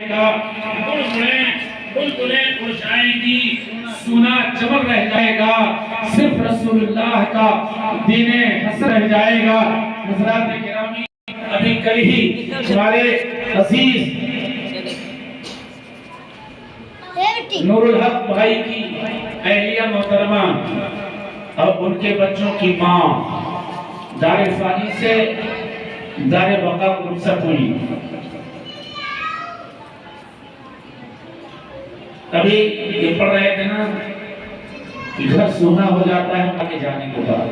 بلبلیں اڑائیں گی، سونا چمک رہ جائے گا، صرف رسول اللہ کا دین حسن رہ جائے گا۔ حضرات گرامی، ابھی کل ہی ہمارے عزیز نور الحق بھائی کی اہلیہ محترمہ اور ان کے بچوں کی ماں دار فانی سے دار بقا کو رخصت ہوئی۔ ابھی یہ پڑھ رہے تھے نا کہ گھر سونا ہو جاتا ہے آگے جانے کے بعد۔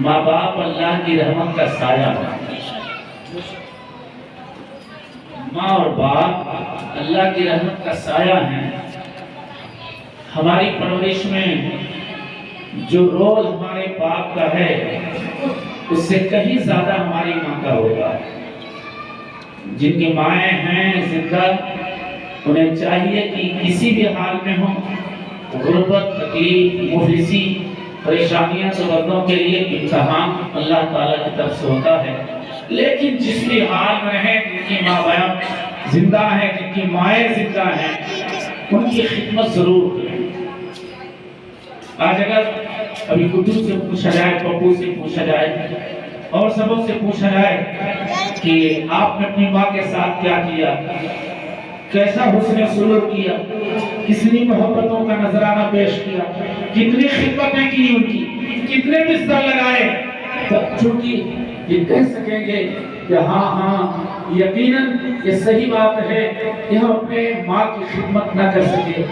ماں باپ اللہ کی رحمت کا سایہ ہے، ماں اور باپ اللہ کی رحمت کا سایہ ہیں۔ ہماری پرورش میں جو رول ہمارے باپ کا ہے اس سے کہیں زیادہ ہماری ماں کا ہوگا۔ جن کی مائیں ہیں زندہ، انہیں چاہیے کہ کسی بھی حال میں ہوں، غربت، تکلیف، مفلسی، پریشانیاں تو مردوں کے لیے امتحان اللہ تعالیٰ کی طرف سے ہوتا ہے، لیکن جس بھی حال میں رہیں، جن کی ماں باپ زندہ ہیں، جن کی مائیں زندہ ہیں، ان کی خدمت ضرور کریں۔ آج اگر ابھی گڈو سے پوچھا جائے، پپو سے پوچھا جائے اور سبوں سے پوچھا جائے کہ آپ نے اپنی ماں کے ساتھ کیا کیا، کیسا حسن سلوک کیا، کتنی محبتوں کا نذرانہ پیش کیا، کتنی خدمتیں کی ان کی، کتنے بستر لگائے، چونکہ یہ کہہ سکیں گے کہ ہاں یقیناً یہ صحیح بات ہے کہ ہم اپنے ماں کی خدمت نہ کر سکے،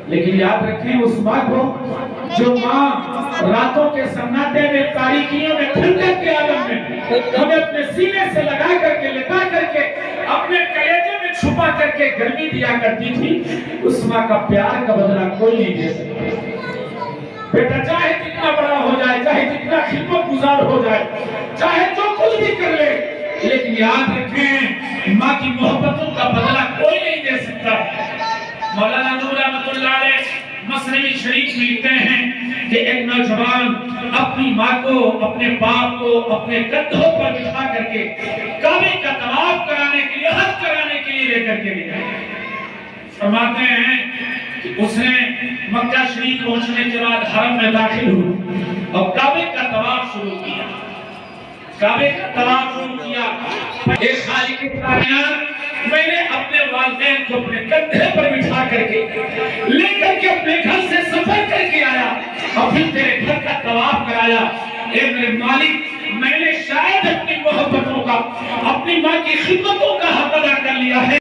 لیکن یاد رکھیں اس ماں کو جو ماں راتوں کے سناٹے میں، تاریکیوں میں، ٹھنڈک کے عالم میں ہمیں اپنے سینے سے لگا کر کے، لٹا کر کے، اپنے کلیجے میں چھپا کر کے گرمی دیا کرتی تھی، اس ماں کا پیار کا بدلہ کوئی نہیں دے سکتا۔ بیٹا چاہے جتنا بڑا ہو جائے، چاہے جتنا خدمت گزار ہو جائے، چاہے جو کچھ بھی کر لے، لیکن یاد رکھیں ماں کی محبتوں کا بدلہ کوئی نہیں دے سکتا۔ مولانا نور رحمت اللہ علیہ مثنوی شریف میں لکھتے ہیں کہ ایک نوجوان اپنی ماں کو، اپنے باپ کو اپنے کندھوں پر بٹھا کر کے کعبے کا طواف کرانے کے لیے، حج کرانے کے لیے لے کر کے گیا۔ فرماتے ہیں کہ اس نے مکہ شریف پہنچنے کے بعد حرم میں داخل ہوا اور کعبے کا طواف شروع کیا۔ کعبے کا طواف شروع کیا۔ اے خالق کائنات، میں نے اپنے والدین کو اپنے کندھے پر بٹھا کر کے لے کر کے اپنے گھر سے سفر کر کے آیا اور پھر تیرے گھر کا طواف کرایا۔ اے میرے مالک، میں نے شاید اپنی محبتوں کا، اپنی ماں کی خدمتوں کا حق ادا کر لیا ہے۔